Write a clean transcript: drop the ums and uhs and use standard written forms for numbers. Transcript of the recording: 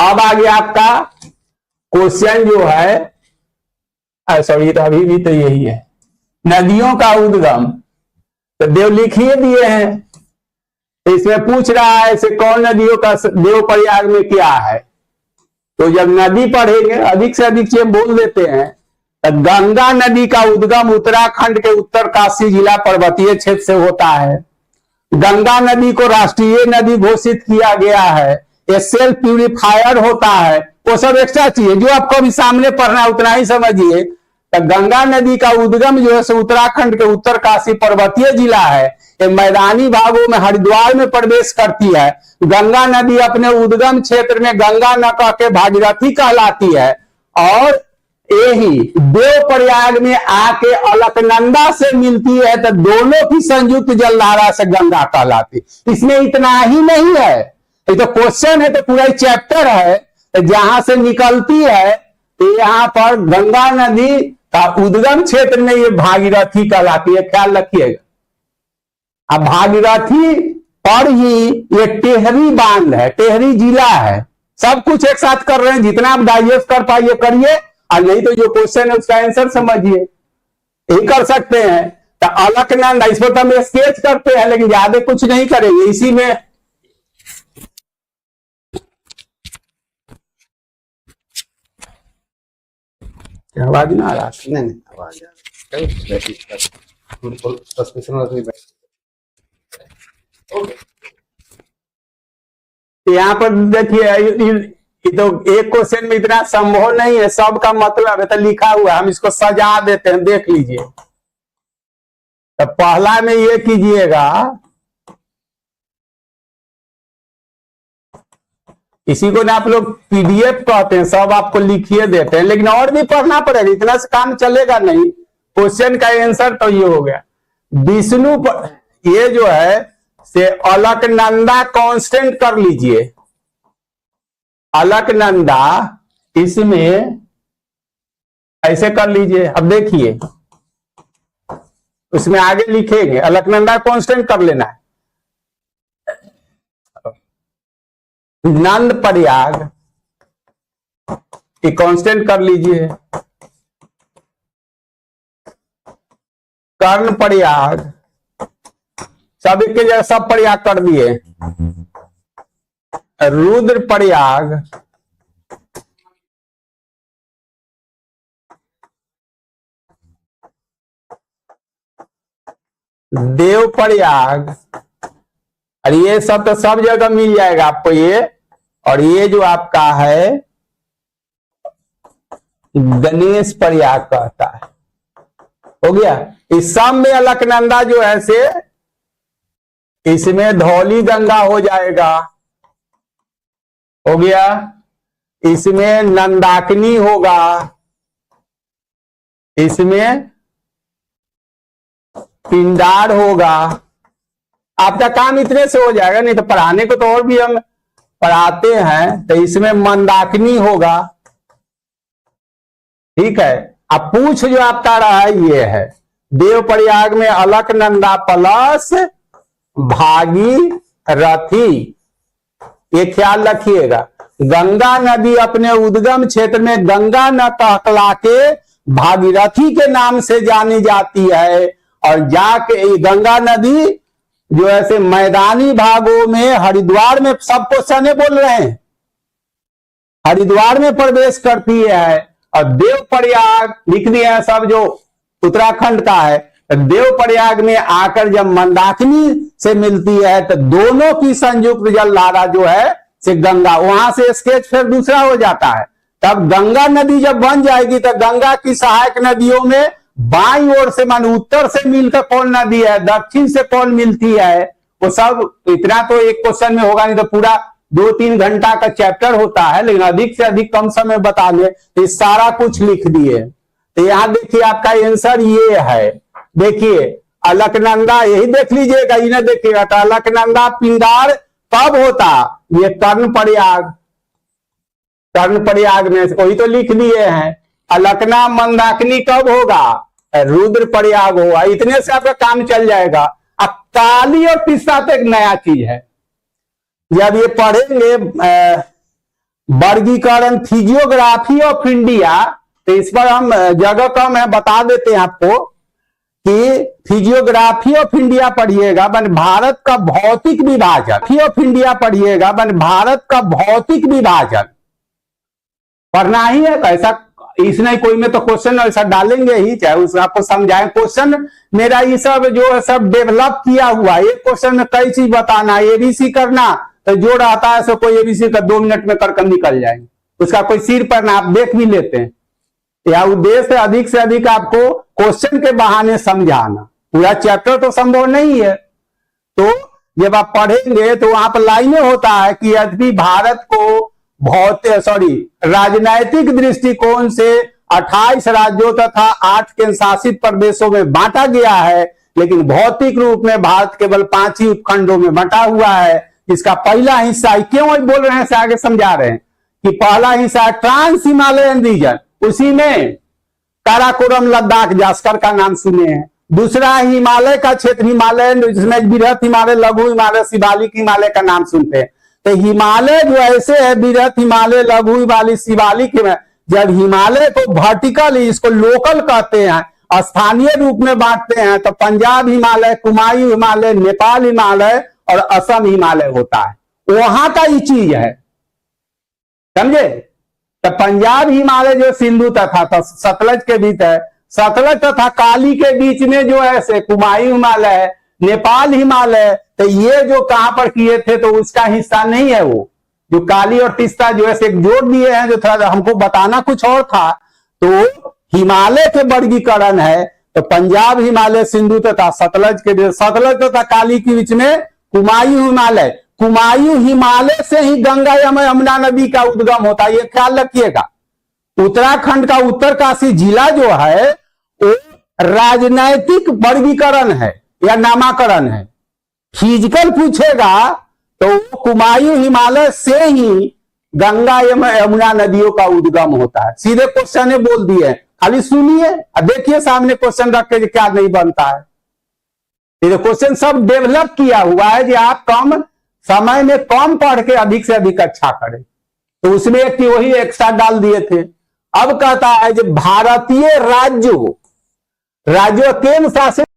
अब आगे आपका क्वेश्चन जो है, सॉरी तो अभी भी तो यही है, नदियों का उद्गम तो देव लिख ही दिए हैं। इसमें पूछ रहा है ऐसे कौन नदियों का देव प्रयाग में क्या है, तो जब नदी पढ़ेंगे अधिक से अधिक चीज बोल देते हैं। तो गंगा नदी का उद्गम उत्तराखंड के उत्तर काशी जिला पर्वतीय क्षेत्र से होता है। गंगा नदी को राष्ट्रीय नदी घोषित किया गया है। ये सेल्फ प्यूरिफायर होता है, वो सब एक्स्ट्रा चीज जो आपको अभी सामने पढ़ना है उतना ही समझिए। तो गंगा नदी का उद्गम जो है उत्तराखंड के उत्तर काशी पर्वतीय जिला है। ये मैदानी भागों में हरिद्वार में प्रवेश करती है। गंगा नदी अपने उद्गम क्षेत्र में गंगा न कह के भागीरथी कहलाती है, और यही देवप्रयाग में आके अलकनंदा से मिलती है, तो दोनों की संयुक्त जलधारा से गंगा कहलाती। इसमें इतना ही नहीं है, ये तो क्वेश्चन है, तो पूरा चैप्टर है। तो जहां से निकलती है तो यहाँ पर गंगा नदी का उद्गम क्षेत्र में ये भागीरथी कहलाती है, ख्याल रखिएगा। अब भागीरथी पर ही ये टेहरी बांध है, टेहरी जिला है। सब कुछ एक साथ कर रहे हैं, जितना आप डाइजेस्ट कर पाइए करिए, और नहीं तो जो क्वेश्चन है उसका आंसर समझिए, यही कर सकते हैं। तो अलकनंदा इस पर तो हम स्केच करते हैं, लेकिन ज्यादा कुछ नहीं करेंगे इसी में। आवाज ना आ रहा? नहीं आवाज आ यहाँ पर देखिए, तो एक क्वेश्चन में इतना संभव नहीं है, सबका मतलब है तो लिखा हुआ है, हम इसको सजा देते हैं, देख लीजिए। तो पहला में ये कीजिएगा, इसी को ना आप लोग पीडीएफ कहते हैं, सब आपको लिखिए देते हैं, लेकिन और भी पढ़ना पड़ेगा, इतना से काम चलेगा नहीं। क्वेश्चन का आंसर तो ये हो गया। विष्णु ये जो है से अलकनंदा कांस्टेंट कर लीजिए। अलकनंदा इसमें ऐसे कर लीजिए। अब देखिए उसमें आगे लिखेंगे, अलकनंदा कांस्टेंट कर लेना है। नंद प्रयाग ये कांस्टेंट कर लीजिए। कर्ण प्रयाग सब एक जगह सब प्रयाग कर दिए। रुद्र प्रयाग, देव प्रयाग, और ये सब तो सब जगह मिल जाएगा आपको ये। और ये जो आपका है गणेश प्रयाग कहता है, हो गया। इस सब में अलकनंदा जो है से इसमें धौली गंगा हो जाएगा, हो गया। इसमें नंदाकिनी होगा, इसमें पिंडार होगा। आपका काम इतने से हो जाएगा, नहीं तो पढ़ाने को तो और भी हम पढ़ाते हैं। तो इसमें मंदाकिनी होगा, ठीक है। अब पूछ जो आपका रहा है ये है देवप्रयाग में अलकनंदा प्लस भागीरथी, ये ख्याल रखिएगा। गंगा नदी अपने उद्गम क्षेत्र में गंगा न कहला के भागीरथी के नाम से जानी जाती है। और जाके गंगा नदी जो ऐसे मैदानी भागों में हरिद्वार में, सब क्वेश्चन बोल रहे हैं, हरिद्वार में प्रवेश करती है। और देवप्रयाग लिख दिए हैं सब जो उत्तराखंड का है। देवप्रयाग में आकर जब मंदाकिनी से मिलती है तो दोनों की संयुक्त जलधारा जो है से गंगा, वहां से स्केच फिर दूसरा हो जाता है। तब गंगा नदी जब बन जाएगी तो गंगा की सहायक नदियों में बाईं ओर से मान उत्तर से मिलकर कौन नदी है, दक्षिण से कौन मिलती है, वो सब इतना तो एक क्वेश्चन में होगा नहीं, तो पूरा 2-3 घंटा का चैप्टर होता है। लेकिन अधिक से अधिक कम समय बता ले तो सारा कुछ लिख दिए। तो यहां देखिए आपका आंसर ये है। देखिए अलकनंदा, यही देख लीजिएगा, इन्हें देखिएगा। तो अलकनंदा पिंडार कब होता, ये कर्ण प्रयाग, कर्ण प्रयाग में वही तो लिख दिए हैं। अलकना मंदाकिनी कब होगा, रुद्र प्रयाग होगा। इतने से आपका काम चल जाएगा। अब काली और पिस्ता तो एक नया चीज है, जब ये पढ़ेंगे वर्गीकरण फिजियोग्राफी ऑफ इंडिया, तो इस पर हम जगह कम है, बता देते हैं आपको कि फिजियोग्राफी ऑफ इंडिया पढ़िएगा, बन भारत का भौतिक विभाजन, ऑफ इंडिया पढ़िएगा, बन भारत का भौतिक विभाजन पढ़ना ही है। कैसा इसने कोई में तो क्वेश्चन ऐसा डालेंगे ही, चाहे उसको आपको समझाएं। क्वेश्चन मेरा ये सब जो है सब डेवलप किया हुआ, एक क्वेश्चन में कई चीज बताना, एबीसी करना, तो जो रहता है सो कोई एबीसी का 2 मिनट में कर निकल जाएंगे, उसका कोई सिर पर ना, आप देख भी लेते हैं। या उद्देश्य है अधिक से अधिक आपको क्वेश्चन के बहाने समझाना, पूरा चैप्टर तो संभव नहीं है। तो जब आप पढ़ेंगे तो वहां पर लाइनें होता है कि यद्यपि भारत को राजनैतिक दृष्टिकोण से 28 राज्यों तथा 8 केंद्र शासित प्रदेशों में बांटा गया है, लेकिन भौतिक रूप में भारत केवल 5 ही उपखंडों में बंटा हुआ है। इसका पहला हिस्सा, क्यों बोल रहे हैं, आगे समझा रहे हैं कि पहला हिस्सा ट्रांस हिमालयन रीजन, उसी में काराकोरम, लद्दाख, जास्कर का नाम सुने हैं। दूसरा हिमालय का क्षेत्र, हिमालयन, जिसमें बृहत हिमालय, लघु हिमालय, शिवालिक हिमालय का नाम सुनते हैं। तो हिमालय जो ऐसे है, बृहत हिमालय, लघु हिमालय, शिवालिक हिमालय, जब हिमालय को वर्टिकल, इसको लोकल कहते हैं, स्थानीय रूप में बांटते हैं, तो पंजाब हिमालय, कुमायूं हिमालय, नेपाल हिमालय और असम हिमालय होता है। वहां का ही चीज है, समझे। तो पंजाब हिमालय जो सिंधु तथा सतलज के बीच है, सतलज तथा काली के बीच में जो है से कुमायूं हिमालय है, नेपाल हिमालय, तो ये जो कहां पर किए थे तो उसका हिस्सा नहीं है। वो जो काली और तीस्ता जो है से जोड़ दिए हैं, जो थोड़ा हमको बताना कुछ और था। तो हिमालय के वर्गीकरण है, तो पंजाब हिमालय, सिंधु तथा सतलज के, सतलज तथा काली के बीच में कुमायूं हिमालय, कुमायूं हिमालय से ही गंगा यमुना नदी का उद्गम होता है, ये ख्याल रखिएगा। उत्तराखंड का उत्तरकाशी जिला जो है वो राजनैतिक वर्गीकरण है या नामाकरण है। फिजिकल पूछेगा तो कुमायूं हिमालय से ही गंगा यमुना नदियों का उद्गम होता है। सीधे क्वेश्चन ने बोल दिए, खाली सुनिए और देखिए सामने क्वेश्चन रख के क्या नहीं बनता है। ये क्वेश्चन सब डेवलप किया हुआ है कि आप कम समय में कम पढ़ के अधिक से अधिक अच्छा करें, तो उसमें एक वही एक्स्ट्रा डाल दिए थे। अब कहता है कि भारतीय राज्यों केंद्र शासित